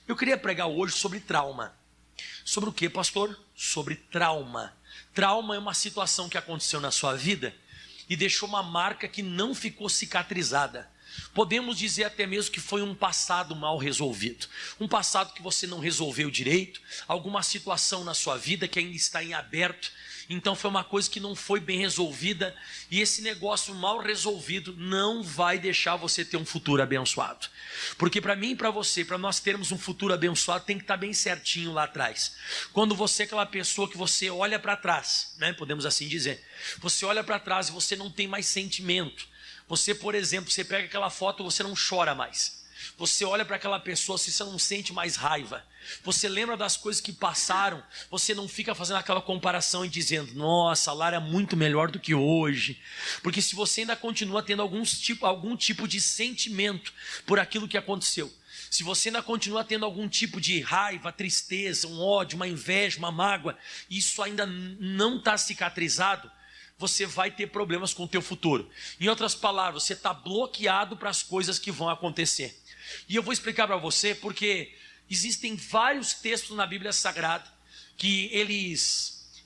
Eu queria pregar hoje sobre trauma. Sobre o que, pastor? Sobre trauma. Trauma é uma situação que aconteceu na sua vida e deixou uma marca que não ficou cicatrizada. Podemos dizer até mesmo que foi um passado mal resolvido. Um passado que você não resolveu direito, alguma situação na sua vida que ainda está em aberto. Então foi uma coisa que não foi bem resolvida, e esse negócio mal resolvido não vai deixar você ter um futuro abençoado. Porque para mim e para você, para nós termos um futuro abençoado, tem que estar bem certinho lá atrás. Quando você é aquela pessoa que você olha para trás, né, podemos assim dizer, você olha para trás e você não tem mais sentimento. Você, por exemplo, você pega aquela foto, você não chora mais. Você olha para aquela pessoa, você não sente mais raiva. Você lembra das coisas que passaram, você não fica fazendo aquela comparação e dizendo, nossa, lá era muito melhor do que hoje. Porque se você ainda continua tendo algum tipo de sentimento por aquilo que aconteceu, se você ainda continua tendo algum tipo de raiva, tristeza, um ódio, uma inveja, uma mágoa, isso ainda não está cicatrizado, você vai ter problemas com o teu futuro. Em outras palavras, você está bloqueado para as coisas que vão acontecer. E eu vou explicar para você porque existem vários textos na Bíblia Sagrada que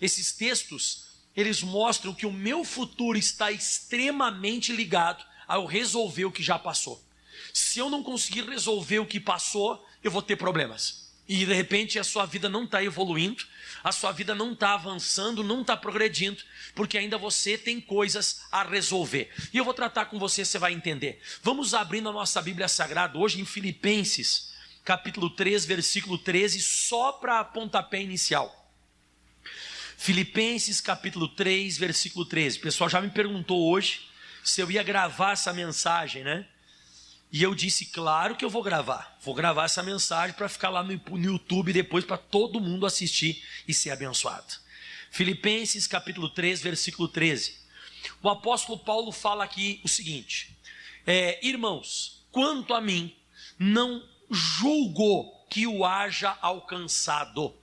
esses textos, eles mostram que o meu futuro está extremamente ligado ao resolver o que já passou. Se eu não conseguir resolver o que passou, eu vou ter problemas. E de repente a sua vida não está evoluindo, a sua vida não está avançando, não está progredindo, porque ainda você tem coisas a resolver. E eu vou tratar com você, você vai entender. Vamos abrindo a nossa Bíblia Sagrada hoje em Filipenses, capítulo 3, versículo 13, só para pontapé inicial. Filipenses, capítulo 3, versículo 13. O pessoal já me perguntou hoje se eu ia gravar essa mensagem, né? E eu disse, claro que eu vou gravar. Vou gravar essa mensagem para ficar lá no YouTube depois para todo mundo assistir e ser abençoado. Filipenses capítulo 3, versículo 13. O apóstolo Paulo fala aqui o seguinte. Irmãos, quanto a mim, não julgo que o haja alcançado.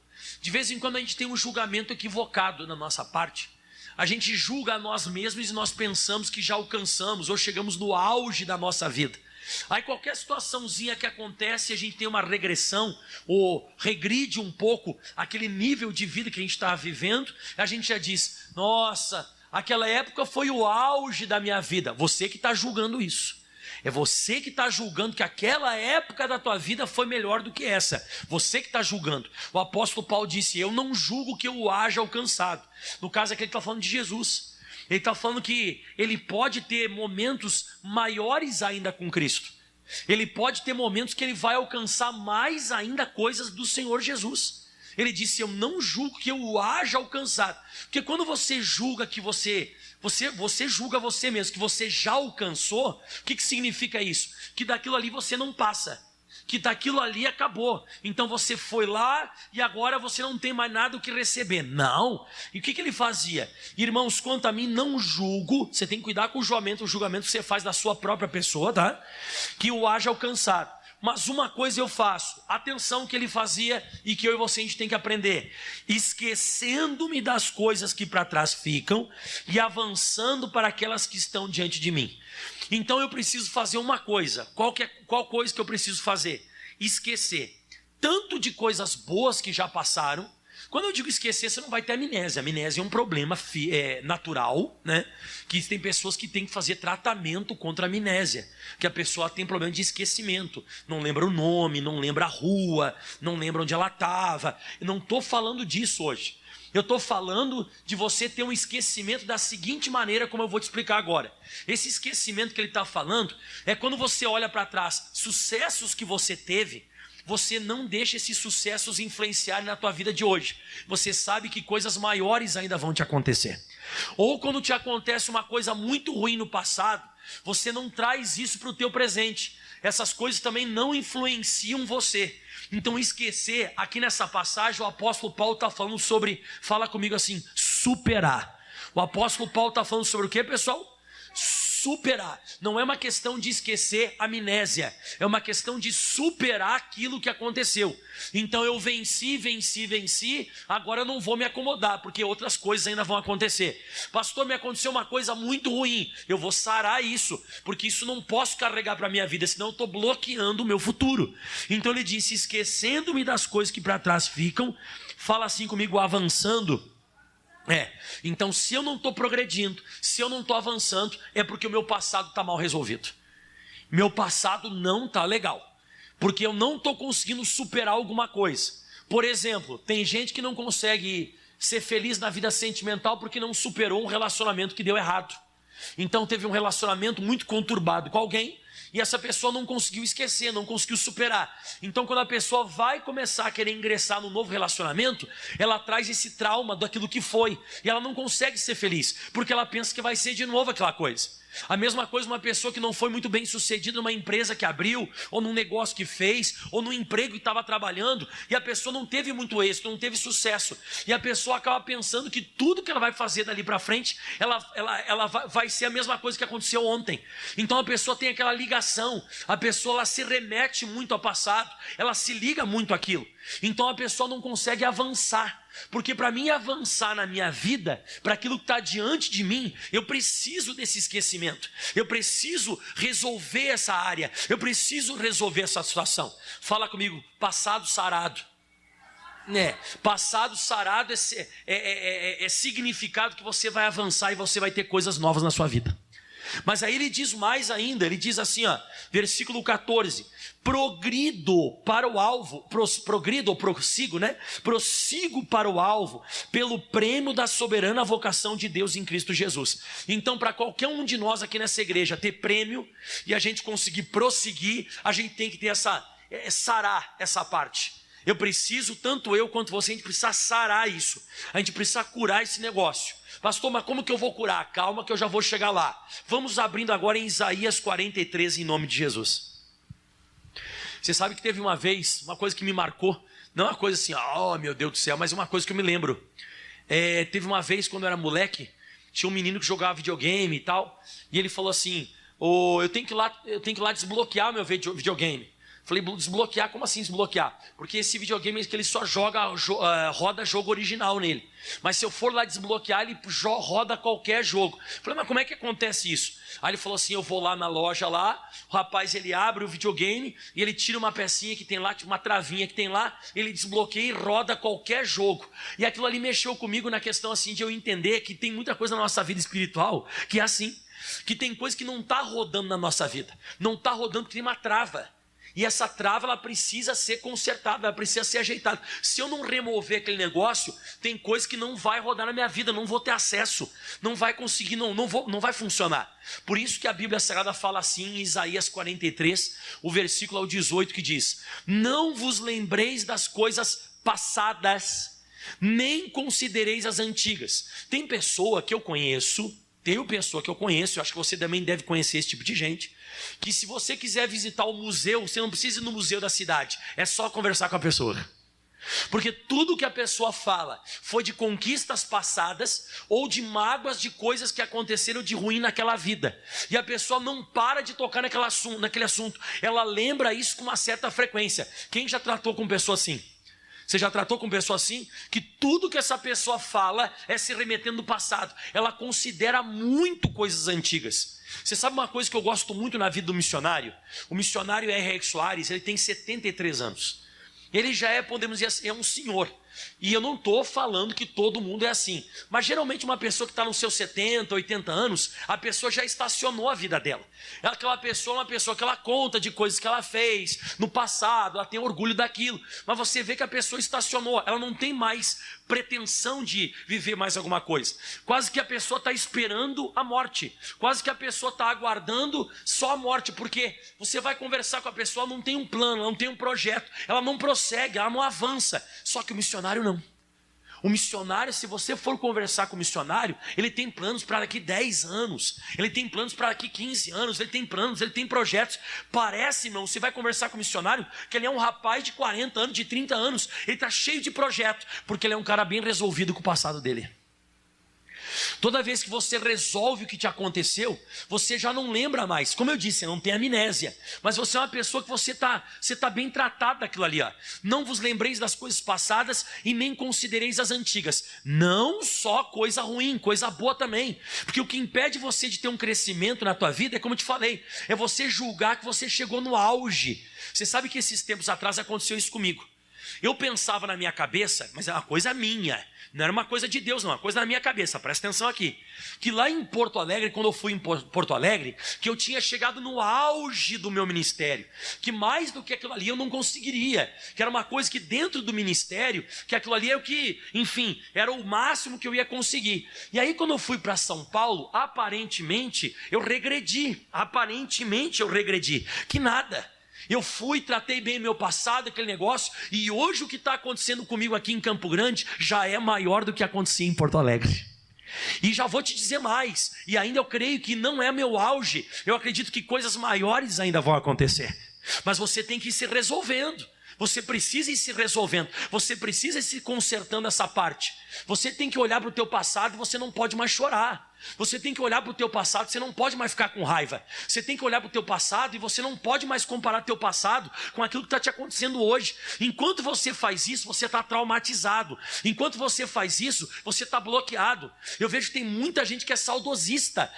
De vez em quando a gente tem um julgamento equivocado na nossa parte. A gente julga a nós mesmos e nós pensamos que já alcançamos ou chegamos no auge da nossa vida. Aí qualquer situaçãozinha que acontece, a gente tem uma regressão ou regride um pouco aquele nível de vida que a gente está vivendo, a gente já diz, nossa, aquela época foi o auge da minha vida. Você que está julgando isso. É você que está julgando que aquela época da tua vida foi melhor do que essa. Você que está julgando. O apóstolo Paulo disse, eu não julgo que eu o haja alcançado. No caso aqui ele está falando de Jesus. Ele está falando que ele pode ter momentos maiores ainda com Cristo. Ele pode ter momentos que ele vai alcançar mais ainda coisas do Senhor Jesus. Ele disse, eu não julgo que eu o haja alcançado. Porque quando você julga que você julga você mesmo, que você já alcançou, o que significa isso? Que daquilo ali você não passa. Que daquilo ali acabou, então você foi lá e agora você não tem mais nada o que receber. Não, e o que ele fazia? Irmãos, quanto a mim, não julgo, você tem que cuidar com o julgamento que você faz da sua própria pessoa, tá? Que o haja alcançado. Mas uma coisa eu faço, atenção que ele fazia e que eu e você a gente tem que aprender. Esquecendo-me das coisas que para trás ficam e avançando para aquelas que estão diante de mim. Então eu preciso fazer uma coisa. Qual coisa que eu preciso fazer? Esquecer tanto de coisas boas que já passaram. Quando eu digo esquecer, você não vai ter amnésia. Amnésia é um problema natural, né? Que tem pessoas que têm que fazer tratamento contra a amnésia. Que a pessoa tem problema de esquecimento. Não lembra o nome, não lembra a rua, não lembra onde ela estava. Eu não estou falando disso hoje. Eu estou falando de você ter um esquecimento da seguinte maneira, como eu vou te explicar agora. Esse esquecimento que ele está falando é quando você olha para trás, sucessos que você teve, você não deixa esses sucessos influenciarem na tua vida de hoje. Você sabe que coisas maiores ainda vão te acontecer. Ou quando te acontece uma coisa muito ruim no passado, você não traz isso para o teu presente. Essas coisas também não influenciam você. Então esquecer, aqui nessa passagem o apóstolo Paulo está falando sobre, fala comigo assim, superar. O apóstolo Paulo está falando sobre o que, pessoal? superar. Não é uma questão de esquecer amnésia. É uma questão de superar aquilo que aconteceu. Então eu venci. Agora eu não vou me acomodar, porque outras coisas ainda vão acontecer. Pastor, me aconteceu uma coisa muito ruim. Eu vou sarar isso, porque isso não posso carregar para a minha vida, senão eu estou bloqueando o meu futuro. Então ele disse, esquecendo-me das coisas que para trás ficam, fala assim comigo, avançando. Então se eu não estou progredindo, se eu não estou avançando, é porque o meu passado está mal resolvido. Meu passado não está legal, porque eu não estou conseguindo superar alguma coisa. Por exemplo, tem gente que não consegue ser feliz na vida sentimental porque não superou um relacionamento que deu errado. Então teve um relacionamento muito conturbado com alguém, e essa pessoa não conseguiu esquecer, não conseguiu superar. Então quando a pessoa vai começar a querer ingressar no novo relacionamento, ela traz esse trauma daquilo que foi, e ela não consegue ser feliz, porque ela pensa que vai ser de novo aquela coisa. A mesma coisa uma pessoa que não foi muito bem sucedida numa empresa que abriu, ou num negócio que fez, ou num emprego que estava trabalhando, e a pessoa não teve muito êxito, não teve sucesso, e a pessoa acaba pensando que tudo que ela vai fazer dali para frente, ela vai ser a mesma coisa que aconteceu ontem. Então a pessoa tem aquela ligação, a pessoa ela se remete muito ao passado, ela se liga muito àquilo. Então a pessoa não consegue avançar, porque para mim avançar na minha vida, para aquilo que está diante de mim, eu preciso desse esquecimento, eu preciso resolver essa área, eu preciso resolver essa situação. Fala comigo, passado sarado. Passado sarado é significado que você vai avançar e você vai ter coisas novas na sua vida. Mas aí ele diz mais ainda, ele diz assim, versículo 14, prossigo para o alvo, prossigo para o alvo, pelo prêmio da soberana vocação de Deus em Cristo Jesus. Então para qualquer um de nós aqui nessa igreja ter prêmio, e a gente conseguir prosseguir, a gente tem que ter sarar essa parte. Eu preciso, tanto eu quanto você, a gente precisa sarar isso, a gente precisa curar esse negócio. Pastor, mas como que eu vou curar? Calma que eu já vou chegar lá. Vamos abrindo agora em Isaías 43 em nome de Jesus. Você sabe que teve uma vez, uma coisa que me marcou, não uma coisa assim, oh meu Deus do céu, mas uma coisa que eu me lembro. Teve uma vez quando eu era moleque, tinha um menino que jogava videogame e tal, e ele falou assim, eu tenho que ir lá desbloquear meu videogame. Falei, desbloquear? Como assim desbloquear? Porque esse videogame é que ele só roda jogo original nele. Mas se eu for lá desbloquear, ele roda qualquer jogo. Falei, mas como é que acontece isso? Aí ele falou assim, eu vou lá na loja lá, o rapaz ele abre o videogame e ele tira uma pecinha que tem lá, uma travinha que tem lá, ele desbloqueia e roda qualquer jogo. E aquilo ali mexeu comigo na questão assim de eu entender que tem muita coisa na nossa vida espiritual que é assim, que tem coisa que não está rodando na nossa vida, não está rodando porque tem uma trava. E essa trava ela precisa ser consertada, ela precisa ser ajeitada. Se eu não remover aquele negócio, tem coisa que não vai rodar na minha vida, não vou ter acesso, não vai conseguir, não vai funcionar. Por isso que a Bíblia Sagrada fala assim em Isaías 43, o versículo 18 que diz, não vos lembreis das coisas passadas, nem considereis as antigas. Tem pessoa que eu conheço, eu acho que você também deve conhecer esse tipo de gente, que se você quiser visitar o museu, você não precisa ir no museu da cidade, é só conversar com a pessoa. Porque tudo que a pessoa fala foi de conquistas passadas ou de mágoas de coisas que aconteceram de ruim naquela vida. E a pessoa não para de tocar naquele assunto, ela lembra isso com uma certa frequência. Quem já tratou com pessoa assim? Você já tratou com pessoa assim? Que tudo que essa pessoa fala é se remetendo do passado. Ela considera muito coisas antigas. Você sabe uma coisa que eu gosto muito na vida do missionário? O missionário R.R. Soares, ele tem 73 anos. Ele já é, podemos dizer assim, é um senhor. E eu não estou falando que todo mundo é assim. Mas geralmente uma pessoa que está nos seus 70, 80 anos, a pessoa já estacionou a vida dela. Aquela pessoa é uma pessoa que ela conta de coisas que ela fez no passado, ela tem orgulho daquilo. Mas você vê que a pessoa estacionou, ela não tem mais pretensão de viver mais alguma coisa. Quase que a pessoa está esperando a morte. Quase que a pessoa está aguardando só a morte. Porque você vai conversar com a pessoa, ela não tem um plano, ela não tem um projeto. Ela não prossegue, ela não avança. Só que o missionário não. O missionário, se você for conversar com o missionário, ele tem planos para daqui 10 anos, ele tem planos para daqui 15 anos, ele tem planos, ele tem projetos. Parece, irmão, você vai conversar com o missionário, que ele é um rapaz de 40 anos, de 30 anos, ele está cheio de projeto, porque ele é um cara bem resolvido com o passado dele. Toda vez que você resolve o que te aconteceu, você já não lembra mais. Como eu disse, você não tem amnésia, mas você é uma pessoa que você tá bem tratado daquilo ali. Ó. Não vos lembreis das coisas passadas e nem considereis as antigas. Não só coisa ruim, coisa boa também. Porque o que impede você de ter um crescimento na tua vida é, como eu te falei, é você julgar que você chegou no auge. Você sabe que esses tempos atrás aconteceu isso comigo. Eu pensava na minha cabeça, mas é uma coisa minha, não era uma coisa de Deus, não, uma coisa na minha cabeça, presta atenção aqui, que lá em Porto Alegre, quando eu fui em Porto Alegre, que eu tinha chegado no auge do meu ministério, que mais do que aquilo ali eu não conseguiria, que era uma coisa que dentro do ministério, que aquilo ali é o que, enfim, era o máximo que eu ia conseguir. E aí quando eu fui para São Paulo, aparentemente eu regredi, que nada. Eu fui, tratei bem meu passado, aquele negócio, e hoje o que está acontecendo comigo aqui em Campo Grande já é maior do que acontecia em Porto Alegre. E já vou te dizer mais, e ainda eu creio que não é meu auge, eu acredito que coisas maiores ainda vão acontecer, mas você tem que ir se resolvendo. Você precisa ir se resolvendo, você precisa ir se consertando essa parte. Você tem que olhar para o teu passado e você não pode mais chorar. Você tem que olhar para o teu passado, você não pode mais ficar com raiva. Você tem que olhar para o teu passado e você não pode mais comparar o teu passado com aquilo que está te acontecendo hoje. Enquanto você faz isso, você está traumatizado. Enquanto você faz isso, você está bloqueado. Eu vejo que tem muita gente que é saudosista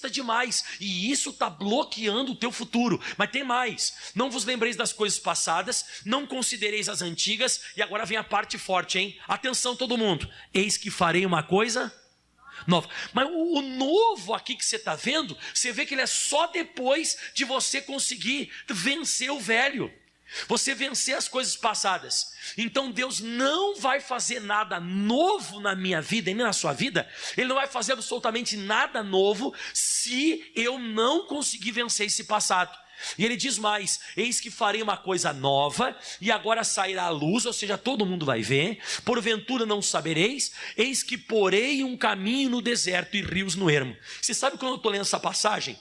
demais. E isso está bloqueando o teu futuro. Mas tem mais. Não vos lembreis das coisas passadas, não considereis as antigas. E agora vem a parte forte, hein? Atenção todo mundo. Eis que farei uma coisa nova. Mas o novo aqui que você está vendo, você vê que ele é só depois de você conseguir vencer o velho, você vencer as coisas passadas. Então Deus não vai fazer nada novo na minha vida e nem na sua vida. Ele não vai fazer absolutamente nada novo se eu não conseguir vencer esse passado. E ele diz mais: eis que farei uma coisa nova, e agora sairá a luz, ou seja, todo mundo vai ver, porventura não sabereis, eis que porei um caminho no deserto e rios no ermo. Você sabe quando eu estou lendo essa passagem?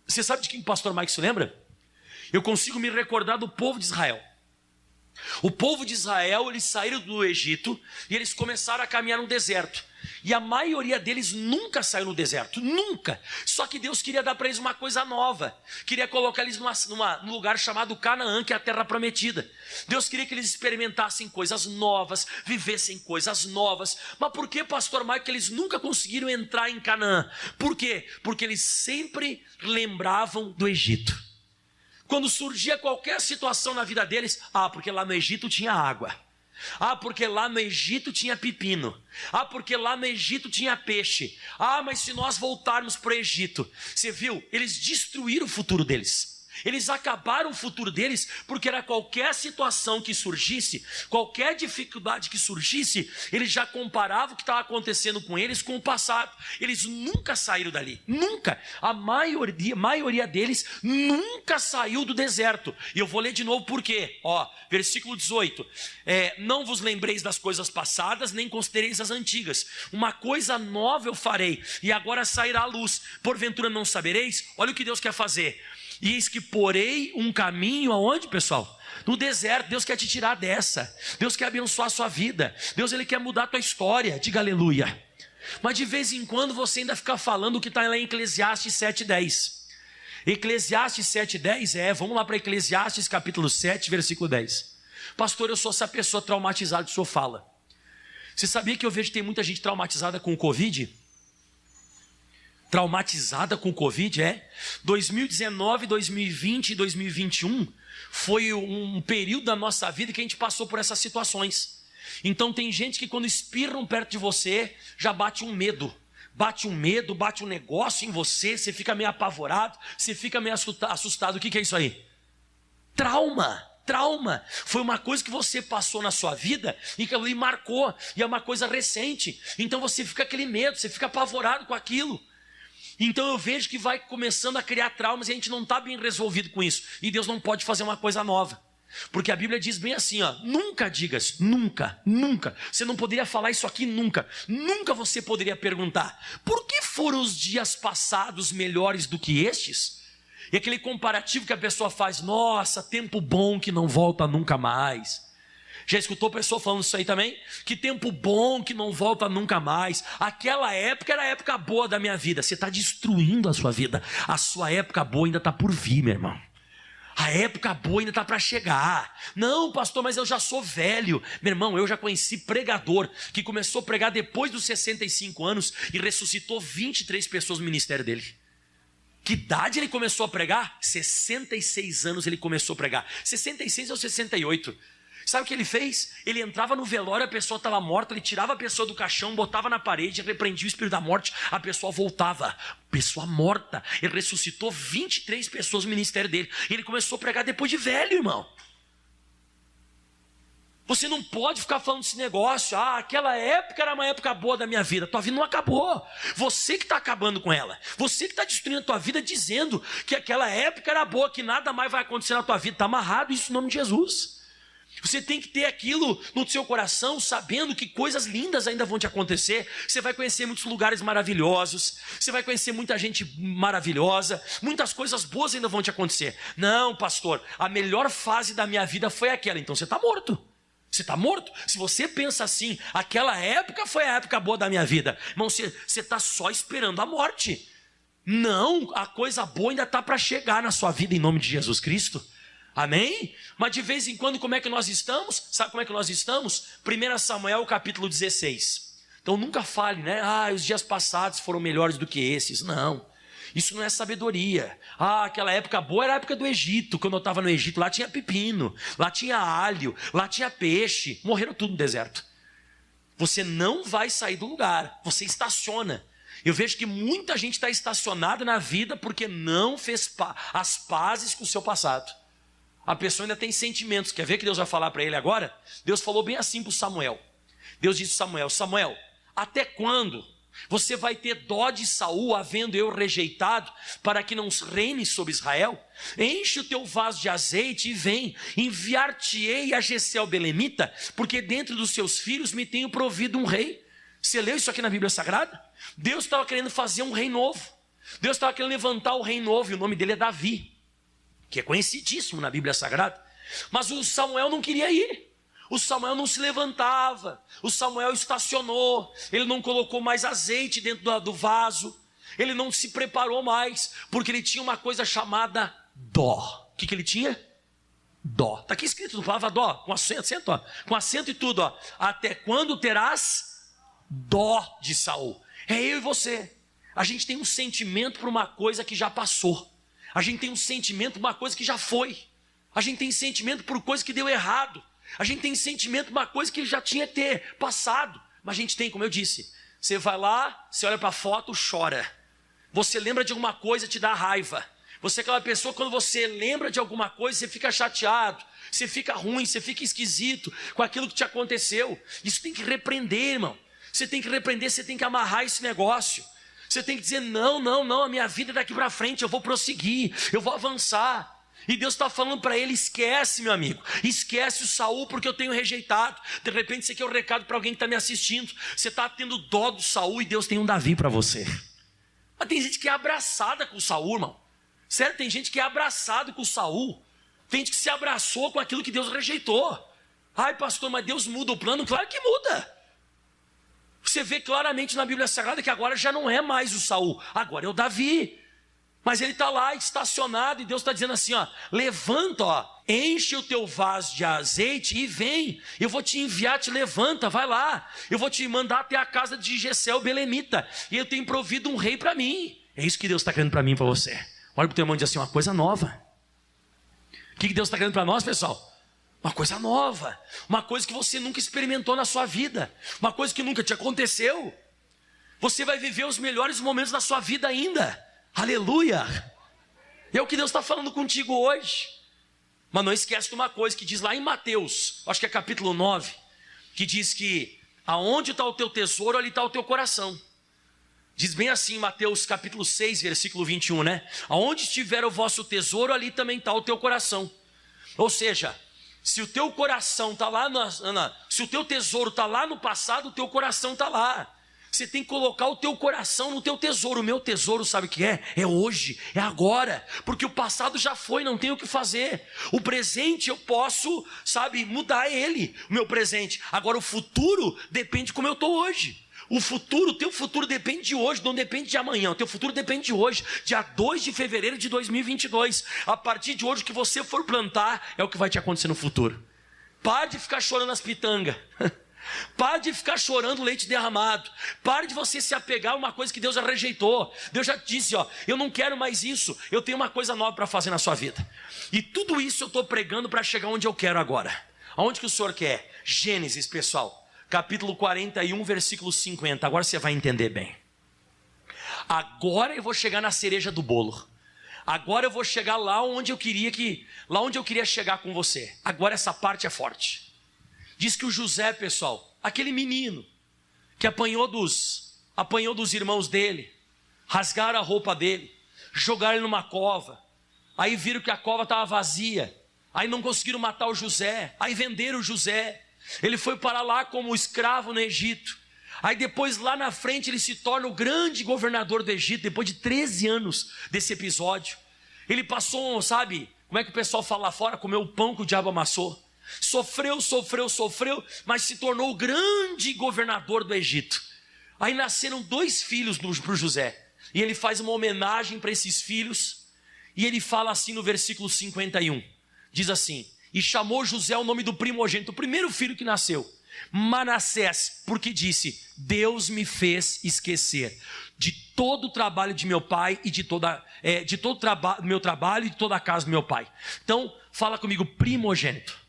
Você sabe de quem o pastor Mike se lembra? Eu consigo me recordar do povo de Israel. O povo de Israel, eles saíram do Egito e eles começaram a caminhar no deserto. E a maioria deles nunca saiu no deserto, nunca. Só que Deus queria dar para eles uma coisa nova. Queria colocar eles num lugar chamado Canaã, que é a terra prometida. Deus queria que eles experimentassem coisas novas, vivessem coisas novas. Mas por que, pastor Mike, que eles nunca conseguiram entrar em Canaã? Por quê? Porque eles sempre lembravam do Egito. Quando surgia qualquer situação na vida deles, porque lá no Egito tinha água. Porque lá no Egito tinha pepino. Porque lá no Egito tinha peixe. Mas se nós voltarmos para o Egito, você viu? Eles destruíram o futuro deles. Eles acabaram o futuro deles, porque era qualquer situação que surgisse, qualquer dificuldade que surgisse, eles já comparavam o que estava acontecendo com eles com o passado. Eles nunca saíram dali, nunca. A maioria deles nunca saiu do deserto. E eu vou ler de novo por quê. Versículo 18. Não vos lembreis das coisas passadas, nem considereis as antigas. Uma coisa nova eu farei, e agora sairá a luz. Porventura não sabereis? Olha o que Deus quer fazer. E eis que porei um caminho aonde, pessoal? No deserto. Deus quer te tirar dessa. Deus quer abençoar a sua vida. Deus, ele quer mudar a tua história. Diga aleluia. Mas de vez em quando você ainda fica falando o que está lá em Eclesiastes 7:10. Eclesiastes 7:10 vamos lá para Eclesiastes capítulo 7, versículo 10. Pastor, eu sou essa pessoa traumatizada que o senhor fala. Você sabia que eu vejo que tem muita gente traumatizada com o Covid? Traumatizada com o Covid, 2019, 2020 e 2021 foi um período da nossa vida que a gente passou por essas situações. Então tem gente que quando espirram perto de você, já bate um medo, bate um negócio em você, você fica meio apavorado, você fica meio assustado. O que é isso aí? Trauma. Foi uma coisa que você passou na sua vida e que ali marcou, e é uma coisa recente. Então você fica aquele medo, você fica apavorado com aquilo. Então eu vejo que vai começando a criar traumas e a gente não está bem resolvido com isso. E Deus não pode fazer uma coisa nova. Porque a Bíblia diz bem assim, nunca digas, nunca. Você não poderia falar isso aqui nunca. Nunca você poderia perguntar, por que foram os dias passados melhores do que estes? E aquele comparativo que a pessoa faz, nossa, tempo bom que não volta nunca mais. Já escutou pessoa falando isso aí também? Que tempo bom que não volta nunca mais. Aquela época era a época boa da minha vida. Você está destruindo a sua vida. A sua época boa ainda está por vir, meu irmão. A época boa ainda está para chegar. Não, pastor, mas eu já sou velho. Meu irmão, eu já conheci pregador que começou a pregar depois dos 65 anos e ressuscitou 23 pessoas no ministério dele. Que idade ele começou a pregar? 66 anos ele começou a pregar. 66 ou 68. Sabe o que ele fez? Ele entrava no velório, a pessoa estava morta, ele tirava a pessoa do caixão, botava na parede, repreendia o espírito da morte, a pessoa voltava. Pessoa morta. Ele ressuscitou 23 pessoas no ministério dele. E ele começou a pregar depois de velho, irmão. Você não pode ficar falando desse negócio. Aquela época era uma época boa da minha vida. Tua vida não acabou. Você que está acabando com ela. Você que está destruindo a tua vida dizendo que aquela época era boa, que nada mais vai acontecer na tua vida. Está amarrado isso em nome de Jesus. Você tem que ter aquilo no seu coração, sabendo que coisas lindas ainda vão te acontecer. Você vai conhecer muitos lugares maravilhosos. Você vai conhecer muita gente maravilhosa. Muitas coisas boas ainda vão te acontecer. Não, pastor, a melhor fase da minha vida foi aquela. Então você está morto. Você está morto? Se você pensa assim, aquela época foi a época boa da minha vida. Irmão, você está só esperando a morte. Não, a coisa boa ainda está para chegar na sua vida em nome de Jesus Cristo. Amém? Mas de vez em quando, como é que nós estamos? Sabe como é que nós estamos? 1 Samuel capítulo 16. Então nunca fale, né? Os dias passados foram melhores do que esses. Não, isso não é sabedoria. Aquela época boa era a época do Egito. Quando eu estava no Egito, lá tinha pepino, lá tinha alho, lá tinha peixe. Morreram tudo no deserto. Você não vai sair do lugar, você estaciona. Eu vejo que muita gente está estacionada na vida porque não fez as pazes com o seu passado. A pessoa ainda tem sentimentos. Quer ver o que Deus vai falar para ele agora? Deus falou bem assim para o Samuel. Deus disse a Samuel: Samuel, até quando você vai ter dó de Saul, havendo eu rejeitado, para que não reine sobre Israel? Enche o teu vaso de azeite e vem, enviar-te-ei a Jessé o belemita, porque dentro dos seus filhos me tenho provido um rei. Você leu isso aqui na Bíblia Sagrada? Deus estava querendo fazer um rei novo. Deus estava querendo levantar o rei novo, e o nome dele é Davi, que é conhecidíssimo na Bíblia Sagrada. Mas o Samuel não queria ir. O Samuel não se levantava. O Samuel estacionou. Ele não colocou mais azeite dentro do vaso. Ele não se preparou mais, porque ele tinha uma coisa chamada dó. O que ele tinha? Dó. Está aqui escrito na palavra dó, com acento, ó, com acento e tudo. Ó. Até quando terás dó de Saul? É eu e você. A gente tem um sentimento por uma coisa que já passou. A gente tem um sentimento por uma coisa que já foi. A gente tem sentimento por coisa que deu errado. A gente tem sentimento por uma coisa que já tinha que ter passado. Mas a gente tem, como eu disse, você vai lá, você olha para a foto, chora. Você lembra de alguma coisa, te dá raiva. Você é aquela pessoa, quando você lembra de alguma coisa, você fica chateado, você fica ruim, você fica esquisito com aquilo que te aconteceu. Isso tem que repreender, irmão. Você tem que repreender, você tem que amarrar esse negócio. Você tem que dizer: não, a minha vida é daqui para frente, eu vou prosseguir, eu vou avançar. E Deus está falando para ele: esquece, meu amigo, esquece o Saul, porque eu tenho rejeitado. De repente você quer um recado para alguém que está me assistindo. Você está tendo dó do Saul e Deus tem um Davi para você. Mas tem gente que é abraçada com o Saul, irmão. Sério, tem gente que é abraçado com o Saul. Tem gente que se abraçou com aquilo que Deus rejeitou. Pastor, mas Deus muda o plano? Claro que muda. Você vê claramente na Bíblia Sagrada que agora já não é mais o Saul, agora é o Davi. Mas ele está lá estacionado e Deus está dizendo assim: levanta, enche o teu vaso de azeite e vem. Eu vou te enviar, te levanta, vai lá. Eu vou te mandar até a casa de Jessé o belemita. E eu tenho provido um rei para mim. É isso que Deus está querendo para mim e para você. Olha para o teu irmão e diz assim: uma coisa nova. O que Deus está querendo para nós, pessoal? Uma coisa nova, uma coisa que você nunca experimentou na sua vida, uma coisa que nunca te aconteceu. Você vai viver os melhores momentos da sua vida ainda. Aleluia! É o que Deus está falando contigo hoje. Mas não esquece de uma coisa que diz lá em Mateus, acho que é capítulo 9, que diz que aonde está o teu tesouro, ali está o teu coração. Diz bem assim, Mateus capítulo 6, versículo 21, né? Aonde estiver o vosso tesouro, ali também está o teu coração. Ou seja, se o teu coração está lá, se o teu tesouro está lá no passado, o teu coração está lá. Você tem que colocar o teu coração no teu tesouro. O meu tesouro, sabe o que é? É hoje, é agora. Porque o passado já foi, não tem o que fazer. O presente eu posso, sabe, mudar ele, o meu presente. Agora o futuro depende de como eu estou hoje. O teu futuro depende de hoje, não depende de amanhã. O teu futuro depende de hoje, dia 2 de fevereiro de 2022. A partir de hoje, o que você for plantar é o que vai te acontecer no futuro. Pare de ficar chorando as pitangas. Pare de ficar chorando leite derramado. Pare de você se apegar a uma coisa que Deus já rejeitou. Deus já disse, eu não quero mais isso. Eu tenho uma coisa nova para fazer na sua vida. E tudo isso eu estou pregando para chegar onde eu quero agora. Aonde que o Senhor quer? Gênesis, pessoal. Capítulo 41, versículo 50. Agora você vai entender bem. Agora eu vou chegar na cereja do bolo. Agora eu vou chegar lá onde eu queria chegar com você. Agora essa parte é forte. Diz que o José, pessoal, aquele menino que apanhou dos irmãos dele, rasgaram a roupa dele, jogaram ele numa cova, aí viram que a cova estava vazia, aí não conseguiram matar o José, aí venderam o José, ele foi parar lá como escravo no Egito, aí depois lá na frente ele se torna o grande governador do Egito, depois de 13 anos desse episódio. Ele passou, sabe, como é que o pessoal fala lá fora, comeu o pão que o diabo amassou. Sofreu, mas se tornou o grande governador do Egito. Aí nasceram 2 filhos para o José, e ele faz uma homenagem para esses filhos, e ele fala assim no versículo 51, diz assim: e chamou José o nome do primogênito, o primeiro filho que nasceu, Manassés, porque disse: Deus me fez esquecer de todo o trabalho de meu pai e de todo o meu trabalho e de toda a casa do meu pai. Então fala comigo, primogênito.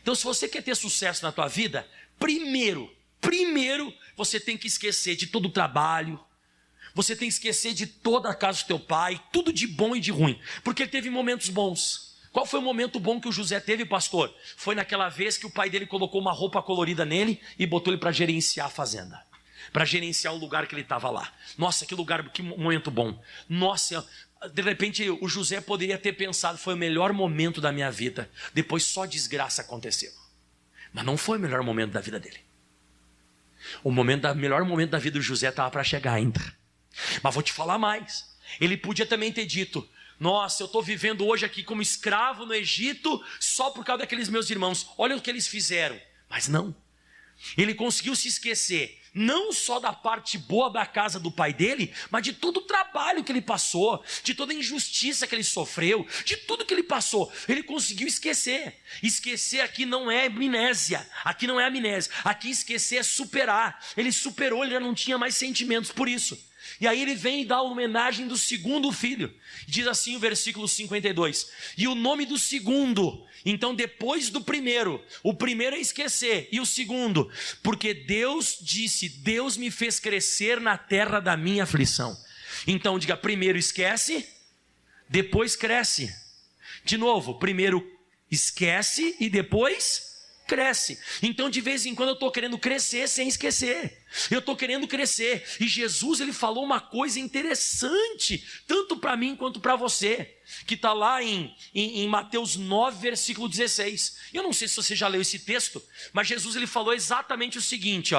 Então se você quer ter sucesso na tua vida, primeiro você tem que esquecer de todo o trabalho, você tem que esquecer de toda a casa do teu pai, tudo de bom e de ruim, porque ele teve momentos bons. Qual foi o momento bom que o José teve, pastor? Foi naquela vez que o pai dele colocou uma roupa colorida nele e botou ele para gerenciar a fazenda, para gerenciar o lugar que ele estava lá. Nossa, que lugar, que momento bom. Nossa, de repente o José poderia ter pensado: foi o melhor momento da minha vida. Depois só desgraça aconteceu. Mas não foi o melhor momento da vida dele. O melhor momento da vida do José estava para chegar ainda. Mas vou te falar mais. Ele podia também ter dito: nossa, eu estou vivendo hoje aqui como escravo no Egito só por causa daqueles meus irmãos. Olha o que eles fizeram. Mas não. Ele conseguiu se esquecer não só da parte boa da casa do pai dele, mas de todo o trabalho que ele passou, de toda a injustiça que ele sofreu, de tudo que ele passou. Ele conseguiu esquecer. Esquecer aqui não é amnésia, aqui esquecer é superar. Ele superou, ele já não tinha mais sentimentos por isso. E aí ele vem e dá a homenagem do segundo filho. Diz assim o versículo 52: e o nome do segundo, então depois do primeiro, o primeiro é esquecer, e o segundo, porque Deus disse: Deus me fez crescer na terra da minha aflição. Então diga: primeiro esquece, depois cresce. De novo, primeiro esquece e depois cresce. Então de vez em quando eu estou querendo crescer sem esquecer. Eu estou querendo crescer. E Jesus, ele falou uma coisa interessante, tanto para mim quanto para você, que está lá em Mateus 9, versículo 16. Eu não sei se você já leu esse texto, mas Jesus, ele falou exatamente o seguinte: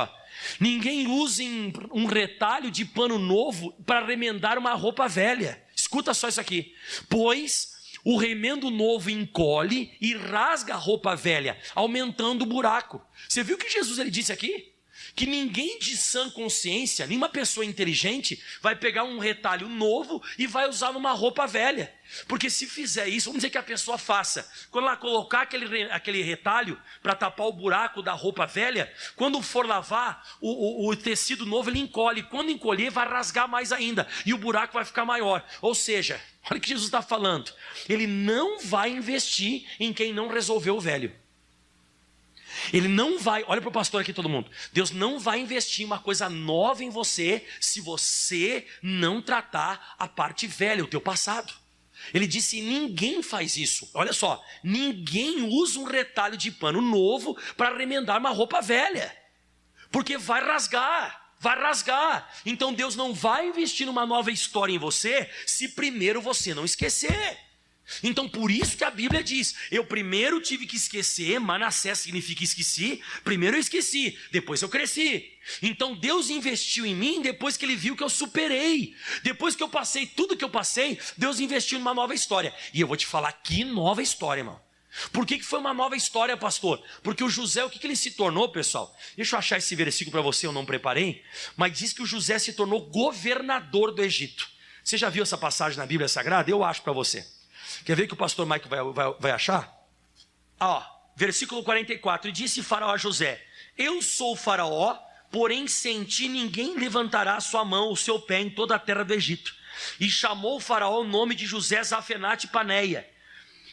ninguém use um retalho de pano novo para remendar uma roupa velha. Escuta só isso aqui: pois o remendo novo encolhe e rasga a roupa velha, aumentando o buraco. Você viu o que Jesus ele disse aqui? Que ninguém de sã consciência, nenhuma pessoa inteligente, vai pegar um retalho novo e vai usar numa roupa velha. Porque se fizer isso, vamos dizer que a pessoa faça, quando ela colocar aquele retalho para tapar o buraco da roupa velha, quando for lavar, o tecido novo ele encolhe. Quando encolher, vai rasgar mais ainda e o buraco vai ficar maior. Ou seja, olha o que Jesus está falando: ele não vai investir em quem não resolveu o velho. Ele não vai, olha para o pastor aqui todo mundo, Deus não vai investir em uma coisa nova em você se você não tratar a parte velha, o teu passado. Ele disse: ninguém faz isso. Olha só, ninguém usa um retalho de pano novo para remendar uma roupa velha, porque vai rasgar. Então Deus não vai investir numa nova história em você se primeiro você não esquecer. Então por isso que a Bíblia diz, eu primeiro tive que esquecer, Manassés significa esqueci, primeiro eu esqueci, depois eu cresci. Então Deus investiu em mim depois que Ele viu que eu superei. Depois que eu passei tudo que eu passei, Deus investiu numa nova história. E eu vou te falar que nova história, irmão. Por que foi uma nova história, pastor? Porque o José, o que ele se tornou, pessoal? Deixa eu achar esse versículo para você, eu não preparei. Mas diz que o José se tornou governador do Egito. Você já viu essa passagem na Bíblia Sagrada? Eu acho para você. Quer ver que o pastor Mike vai achar? Versículo 44. E disse Faraó a José: eu sou o Faraó, porém sem ti ninguém levantará a sua mão, o seu pé em toda a terra do Egito. E chamou o Faraó o nome de José Zafenate Paneia.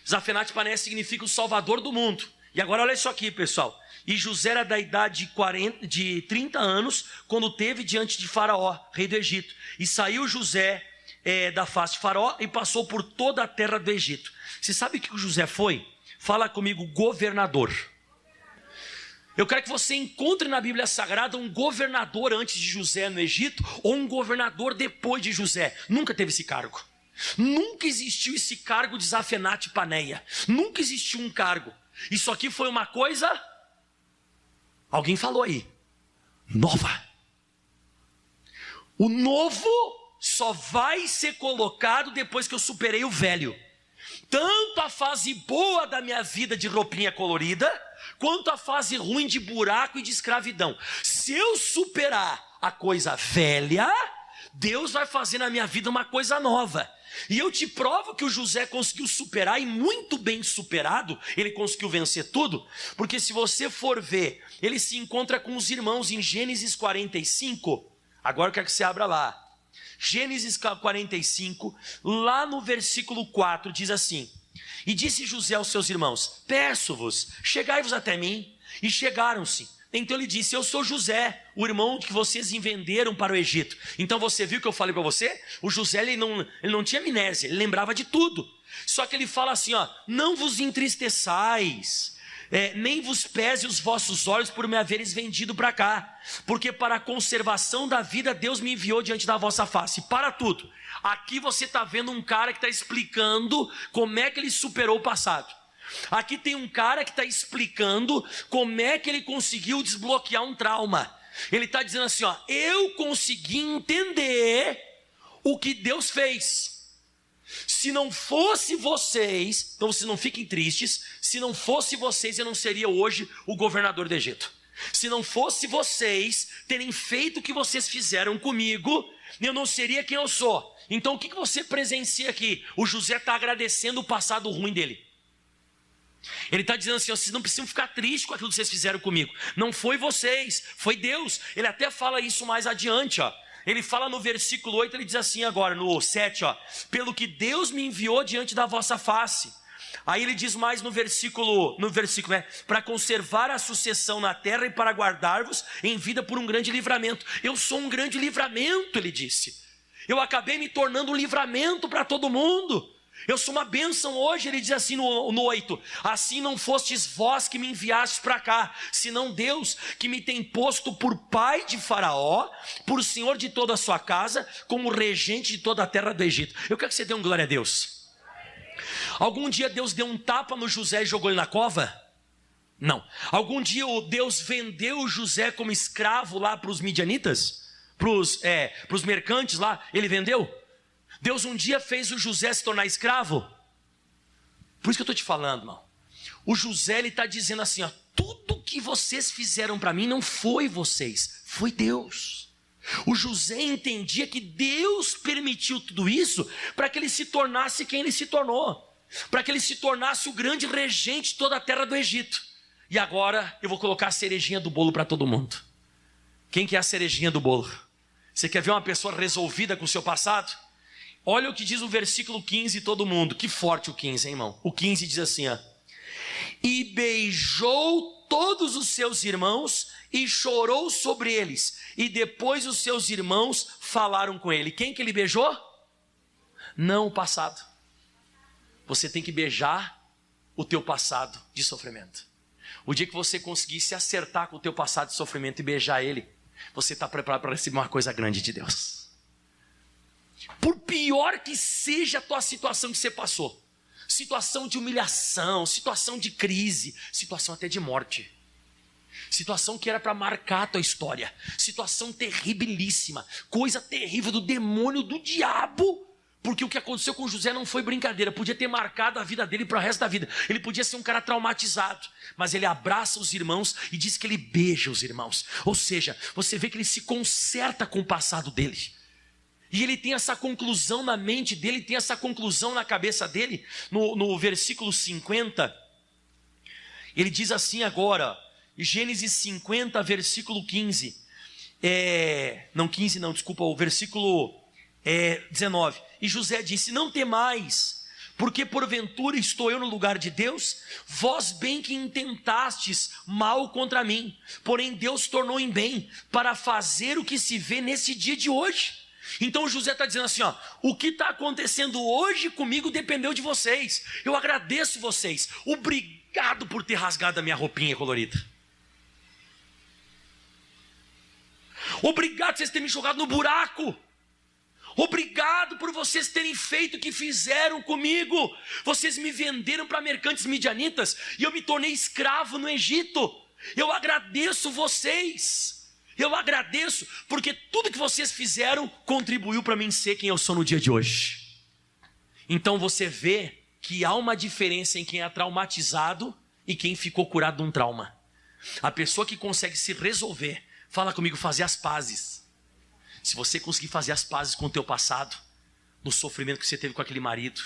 Zafenate Paneia significa o salvador do mundo. E agora olha isso aqui, pessoal. E José era da idade de 30 anos, quando teve diante de Faraó, rei do Egito. E saiu José da face de Faraó e passou por toda a terra do Egito. Você sabe o que o José foi? Fala comigo, governador. Eu quero que você encontre na Bíblia Sagrada um governador antes de José no Egito ou um governador depois de José. Nunca teve esse cargo. Nunca existiu esse cargo de Zafenate Paneia. Nunca existiu um cargo. Isso aqui foi uma coisa, alguém falou aí, nova. O novo só vai ser colocado depois que eu superei o velho. Tanto a fase boa da minha vida de roupinha colorida, quanto a fase ruim de buraco e de escravidão. Se eu superar a coisa velha, Deus vai fazer na minha vida uma coisa nova. E eu te provo que o José conseguiu superar, e muito bem superado, ele conseguiu vencer tudo, porque se você for ver, ele se encontra com os irmãos em Gênesis 45, agora eu quero que você abra lá, Gênesis 45, lá no versículo 4, diz assim: e disse José aos seus irmãos: peço-vos, chegai-vos até mim. E chegaram-se. Então ele disse: eu sou José, o irmão que vocês venderam para o Egito. Então você viu que eu falei para você? O José ele não tinha amnésia, ele lembrava de tudo. Só que ele fala assim, não vos entristeçais, nem vos pese os vossos olhos por me haveres vendido para cá, porque para a conservação da vida Deus me enviou diante da vossa face. Para tudo. Aqui você está vendo um cara que está explicando como é que ele superou o passado. Aqui tem um cara que está explicando como é que ele conseguiu desbloquear um trauma. Ele está dizendo assim, eu consegui entender o que Deus fez. Se não fosse vocês, então vocês não fiquem tristes, se não fosse vocês eu não seria hoje o governador do Egito. Se não fosse vocês terem feito o que vocês fizeram comigo, eu não seria quem eu sou. Então o que você presencia aqui? O José está agradecendo o passado ruim dele. Ele está dizendo assim, vocês não precisam ficar tristes com aquilo que vocês fizeram comigo. Não foi vocês, foi Deus. Ele até fala isso mais adiante, Ele fala no versículo 8, ele diz assim agora, no 7, pelo que Deus me enviou diante da vossa face. Aí ele diz mais no versículo, para conservar a sucessão na terra e para guardar-vos em vida por um grande livramento. Eu sou um grande livramento, ele disse. Eu acabei me tornando um livramento para todo mundo. Eu sou uma bênção hoje, ele diz assim no 8, assim não fostes vós que me enviastes para cá, senão Deus que me tem posto por pai de Faraó, por senhor de toda a sua casa, como regente de toda a terra do Egito. Eu quero que você dê um glória a Deus. Algum dia Deus deu um tapa no José e jogou ele na cova? Não. Algum dia Deus vendeu o José como escravo lá para os midianitas? Para os mercantes lá, ele vendeu? Deus um dia fez o José se tornar escravo? Por isso que eu estou te falando, irmão. O José ele está dizendo assim, tudo que vocês fizeram para mim não foi vocês, foi Deus. O José entendia que Deus permitiu tudo isso para que ele se tornasse quem ele se tornou, para que ele se tornasse o grande regente de toda a terra do Egito. E agora eu vou colocar a cerejinha do bolo para todo mundo. Quem que é a cerejinha do bolo? Você quer ver uma pessoa resolvida com o seu passado? Olha o que diz o versículo 15, todo mundo. Que forte o 15, hein, irmão? O 15 diz assim, e beijou todos os seus irmãos e chorou sobre eles. E depois os seus irmãos falaram com ele. Quem que ele beijou? Não o passado. Você tem que beijar o teu passado de sofrimento. O dia que você conseguir se acertar com o teu passado de sofrimento e beijar ele, você está preparado para receber uma coisa grande de Deus. Por pior que seja a tua situação que você passou, situação de humilhação, situação de crise, situação até de morte. Situação que era para marcar a tua história, situação terribilíssima, coisa terrível do demônio, do diabo, porque o que aconteceu com José não foi brincadeira, podia ter marcado a vida dele para o resto da vida, ele podia ser um cara traumatizado, mas ele abraça os irmãos e diz que ele beija os irmãos, ou seja, você vê que ele se conserta com o passado dele, e ele tem essa conclusão na mente dele, tem essa conclusão na cabeça dele, no versículo 50, ele diz assim agora, Gênesis 50, versículo 15. O versículo 19. E José disse: não temais, porque porventura estou eu no lugar de Deus? Vós bem que intentastes mal contra mim, porém Deus tornou em bem, para fazer o que se vê nesse dia de hoje. Então José está dizendo assim, ó, o que está acontecendo hoje comigo dependeu de vocês. Eu agradeço vocês. Obrigado por ter rasgado a minha roupinha colorida. Obrigado por vocês terem me jogado no buraco. Obrigado por vocês terem feito o que fizeram comigo. Vocês me venderam para mercantes midianitas e eu me tornei escravo no Egito. Eu agradeço vocês. Eu agradeço porque tudo que vocês fizeram contribuiu para mim ser quem eu sou no dia de hoje. Então você vê que há uma diferença em quem é traumatizado e quem ficou curado de um trauma. A pessoa que consegue se resolver, fala comigo, fazer as pazes. Se você conseguir fazer as pazes com o teu passado, no sofrimento que você teve com aquele marido,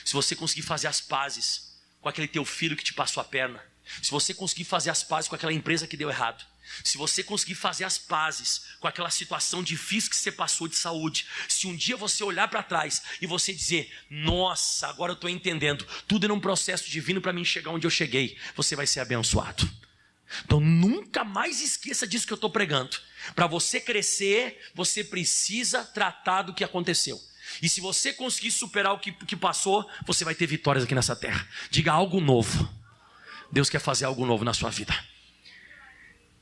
se você conseguir fazer as pazes com aquele teu filho que te passou a perna, se você conseguir fazer as pazes com aquela empresa que deu errado, se você conseguir fazer as pazes com aquela situação difícil que você passou de saúde, se um dia você olhar para trás e você dizer, nossa, agora eu estou entendendo, tudo era um processo divino para mim chegar onde eu cheguei, você vai ser abençoado. Então nunca mais esqueça disso que eu estou pregando. Para você crescer, você precisa tratar do que aconteceu. E se você conseguir superar o que passou, você vai ter vitórias aqui nessa terra. Diga algo novo. Deus quer fazer algo novo na sua vida.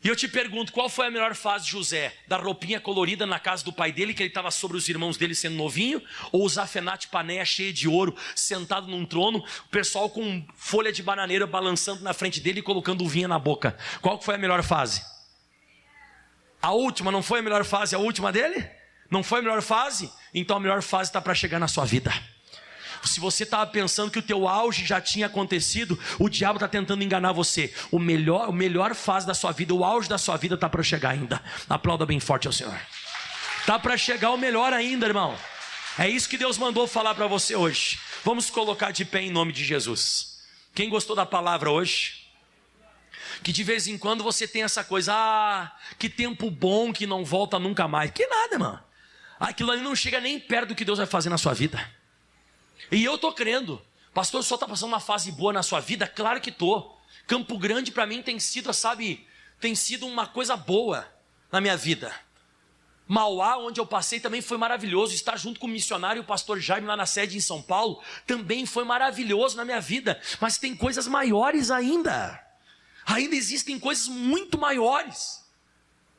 E eu te pergunto, qual foi a melhor fase de José? Da roupinha colorida na casa do pai dele, que ele estava sobre os irmãos dele sendo novinho? Ou usar Fenate Paneia cheia de ouro, sentado num trono, o pessoal com folha de bananeira balançando na frente dele e colocando uvinha na boca? Qual foi a melhor fase? A última, não foi a melhor fase? A última dele? Não foi a melhor fase? Então a melhor fase está para chegar na sua vida. Se você estava pensando que o teu auge já tinha acontecido, o diabo está tentando enganar você. A melhor fase da sua vida, o auge da sua vida está para chegar ainda. Aplauda bem forte ao Senhor. Está para chegar o melhor ainda, irmão. É isso que Deus mandou falar para você hoje. Vamos colocar de pé em nome de Jesus. Quem gostou da palavra hoje? Que de vez em quando você tem essa coisa, que tempo bom que não volta nunca mais. Que nada, irmão. Aquilo ali não chega nem perto do que Deus vai fazer na sua vida. E eu estou crendo, pastor, o senhor está passando uma fase boa na sua vida? Claro que estou. Campo Grande para mim tem sido, tem sido uma coisa boa na minha vida. Mauá, onde eu passei, também foi maravilhoso. Estar junto com o missionário, o pastor Jaime, lá na sede em São Paulo, também foi maravilhoso na minha vida. Mas tem coisas maiores ainda. Ainda existem coisas muito maiores.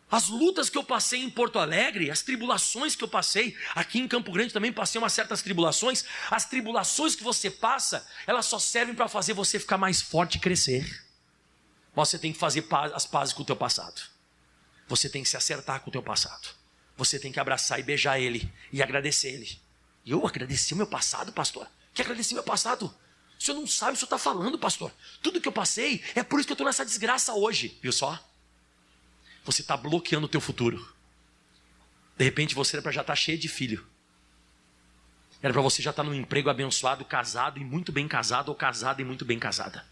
As lutas que eu passei em Porto Alegre, as tribulações que eu passei, aqui em Campo Grande também passei umas certas tribulações. As tribulações que você passa, elas só servem para fazer você ficar mais forte e crescer. Você tem que fazer as pazes com o teu passado. Você tem que se acertar com o teu passado. Você tem que abraçar e beijar ele e agradecer ele. E eu agradeci o meu passado, pastor? Que agradeci meu passado? O senhor não sabe o que o senhor está falando, pastor. Tudo que eu passei, é por isso que eu estou nessa desgraça hoje. Viu só? Você está bloqueando o teu futuro. De repente você era para já estar cheio de filho. Era para você já estar num emprego abençoado, casado e muito bem casado, ou casada e muito bem casada.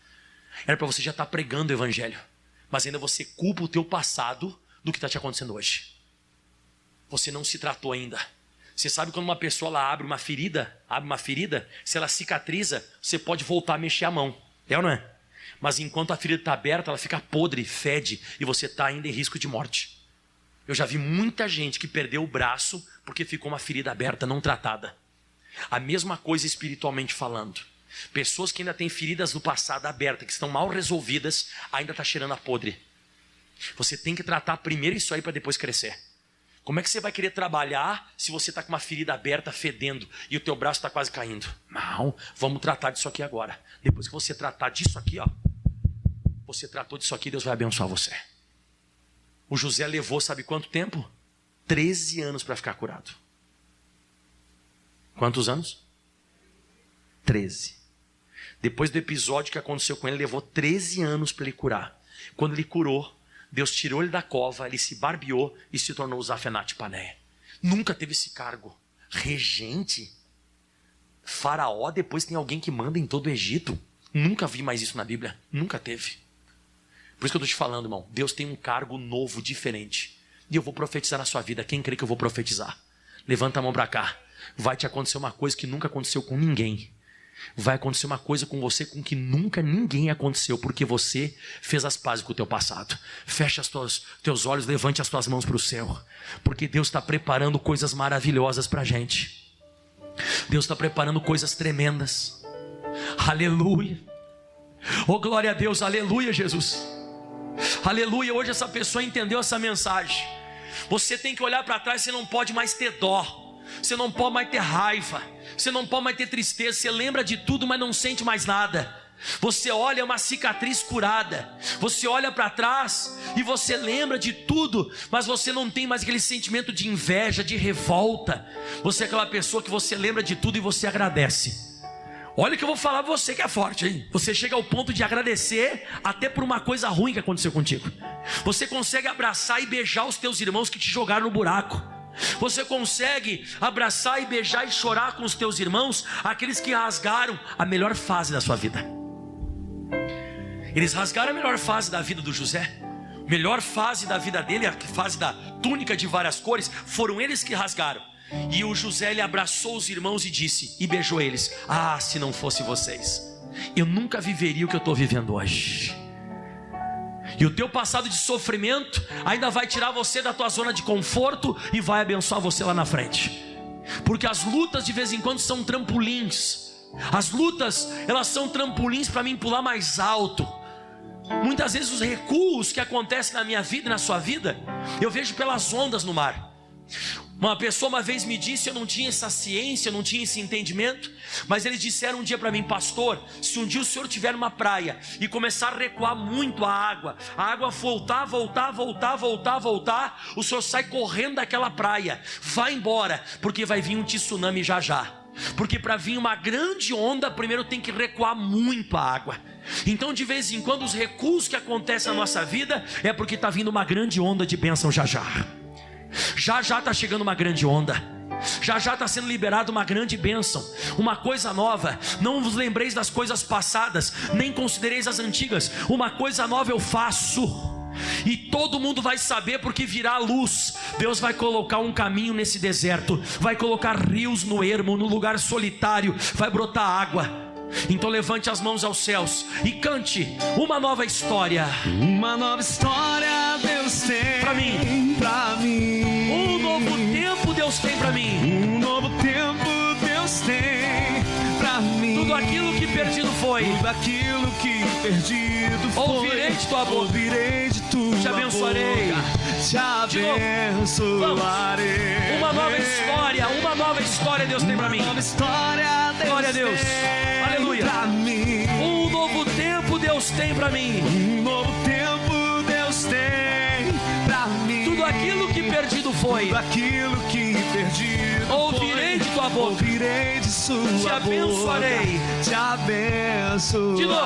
Era para você já estar pregando o evangelho. Mas ainda você culpa o teu passado do que está te acontecendo hoje. Você não se tratou ainda. Você sabe quando uma pessoa ela abre uma ferida, se ela cicatriza, você pode voltar a mexer a mão. É ou não é? Mas enquanto a ferida está aberta, ela fica podre, fede, e você está ainda em risco de morte. Eu já vi muita gente que perdeu o braço porque ficou uma ferida aberta, não tratada. A mesma coisa espiritualmente falando. Pessoas que ainda têm feridas do passado abertas, que estão mal resolvidas, ainda está cheirando a podre. Você tem que tratar primeiro isso aí para depois crescer. Como é que você vai querer trabalhar se você está com uma ferida aberta, fedendo, e o teu braço está quase caindo? Não, vamos tratar disso aqui agora. Depois que você tratar disso aqui, ó, você tratou disso aqui, Deus vai abençoar você. O José levou, sabe quanto tempo? 13 anos para ficar curado. Quantos anos? 13. Depois do episódio que aconteceu com ele, levou 13 anos para ele curar. Quando ele curou, Deus tirou ele da cova, ele se barbeou e se tornou Zafenate Paneia. Nunca teve esse cargo. Regente? Faraó, depois tem alguém que manda em todo o Egito? Nunca vi mais isso na Bíblia. Nunca teve. Por isso que eu estou te falando, irmão. Deus tem um cargo novo, diferente. E eu vou profetizar na sua vida. Quem crê que eu vou profetizar? Levanta a mão para cá. Vai te acontecer uma coisa que nunca aconteceu com ninguém. Vai acontecer uma coisa com você com que nunca ninguém aconteceu, porque você fez as pazes com o teu passado. Fecha os teus olhos, levante as tuas mãos para o céu, porque Deus está preparando coisas maravilhosas para a gente. Deus está preparando coisas tremendas. Aleluia. Oh, glória a Deus, aleluia, Jesus. Aleluia. Hoje essa pessoa entendeu essa mensagem. Você tem que olhar para trás, você não pode mais ter dó. Você não pode mais ter raiva. Você não pode mais ter tristeza. Você lembra de tudo, mas não sente mais nada. Você olha, é uma cicatriz curada. Você olha para trás e você lembra de tudo, mas você não tem mais aquele sentimento de inveja, de revolta. Você é aquela pessoa que você lembra de tudo e você agradece. Olha o que eu vou falar para você que é forte, hein? Você chega ao ponto de agradecer até por uma coisa ruim que aconteceu contigo. Você consegue abraçar e beijar os teus irmãos que te jogaram no buraco. Você consegue abraçar e beijar e chorar com os teus irmãos, aqueles que rasgaram a melhor fase da sua vida. Eles rasgaram a melhor fase da vida do José. Melhor fase da vida dele, a fase da túnica de várias cores, foram eles que rasgaram. E o José, ele abraçou os irmãos e disse, e beijou eles: ah, se não fosse vocês, eu nunca viveria o que eu estou vivendo hoje. E o teu passado de sofrimento ainda vai tirar você da tua zona de conforto e vai abençoar você lá na frente. Porque as lutas de vez em quando são trampolins. As lutas, elas são trampolins para mim pular mais alto. Muitas vezes os recuos que acontecem na minha vida e na sua vida, eu vejo pelas ondas no mar. Uma pessoa uma vez me disse, eu não tinha essa ciência, eu não tinha esse entendimento, mas eles disseram um dia para mim: pastor, se um dia o senhor tiver numa praia e começar a recuar muito a água voltar, o senhor sai correndo daquela praia, vai embora, porque vai vir um tsunami já já. Porque para vir uma grande onda, primeiro tem que recuar muito a água. Então de vez em quando os recuos que acontecem na nossa vida é porque está vindo uma grande onda de bênção já já. Já já está chegando uma grande onda. Já já está sendo liberada uma grande bênção, uma coisa nova. Não vos lembreis das coisas passadas, nem considereis as antigas. Uma coisa nova eu faço, e todo mundo vai saber, porque virá a luz. Deus vai colocar um caminho nesse deserto, vai colocar rios no ermo, no lugar solitário vai brotar água. Então levante as mãos aos céus e cante uma nova história. Uma nova história Deus tem pra mim. Um novo tempo Deus tem pra mim. Um novo tempo Deus tem pra mim. Tudo aquilo que perdido foi, tudo aquilo que perdido foi, ouvirei de tua boca. Ouvirei de tua te abençoarei. Boca. Te abençoarei. Uma nova história Deus tem pra mim. Uma nova história Deus glória a Deus. Aleluia. Pra mim. Um novo tempo Deus tem pra mim. Um novo tempo Deus tem pra mim. Tudo aquilo que perdido foi, tudo aquilo que perdido ouvirei foi, de tua boca. Ouvirei de sua te abençoarei. Boca. Te abençoarei. De novo,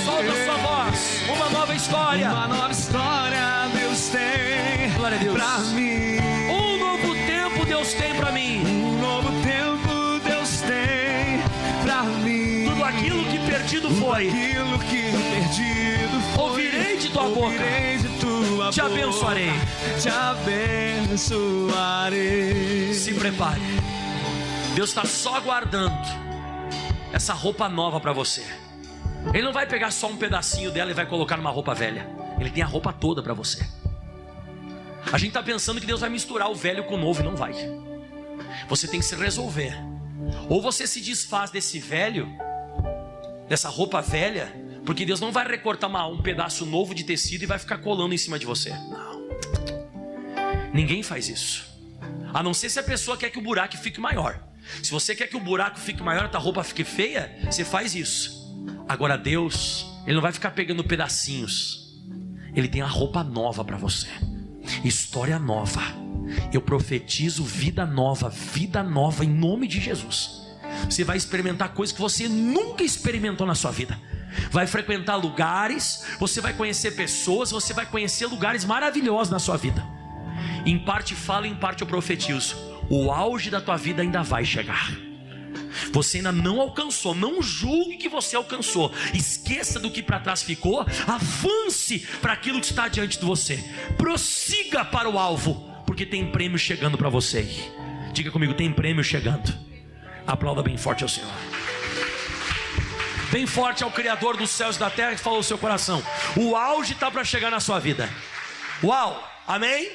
solta a sua voz. Uma nova história. Uma nova história Deus tem. Glória a Deus. Pra mim. Um novo tempo Deus tem pra mim. Um novo tempo Deus tem pra mim. Tudo aquilo que perdido foi, aquilo que perdido foi, ouvirei de tua boca. De tua te abençoarei. Te abençoarei. Se prepare. Deus está só aguardando essa roupa nova para você. Ele não vai pegar só um pedacinho dela e vai colocar numa roupa velha. Ele tem a roupa toda para você. A gente está pensando que Deus vai misturar o velho com o novo, e não vai. Você tem que se resolver. Ou você se desfaz desse velho, dessa roupa velha, porque Deus não vai recortar um pedaço novo de tecido e vai ficar colando em cima de você. Não. Ninguém faz isso. A não ser se a pessoa quer que o buraco fique maior. Se você quer que o buraco fique maior, a tua roupa fique feia, você faz isso. Agora Deus, Ele não vai ficar pegando pedacinhos. Ele tem a roupa nova para você, história nova. Eu profetizo vida nova em nome de Jesus. Você vai experimentar coisas que você nunca experimentou na sua vida. Vai frequentar lugares, você vai conhecer pessoas, você vai conhecer lugares maravilhosos na sua vida. Em parte falo, em parte eu profetizo. O auge da tua vida ainda vai chegar. Você ainda não alcançou, não julgue que você alcançou. Esqueça do que para trás ficou, avance para aquilo que está diante de você. Prossiga para o alvo, porque tem prêmio chegando para você. Diga comigo, tem prêmio chegando. Aplauda bem forte ao Senhor. Bem forte ao Criador dos céus e da terra, que falou no seu coração. O auge está para chegar na sua vida. Uau, amém?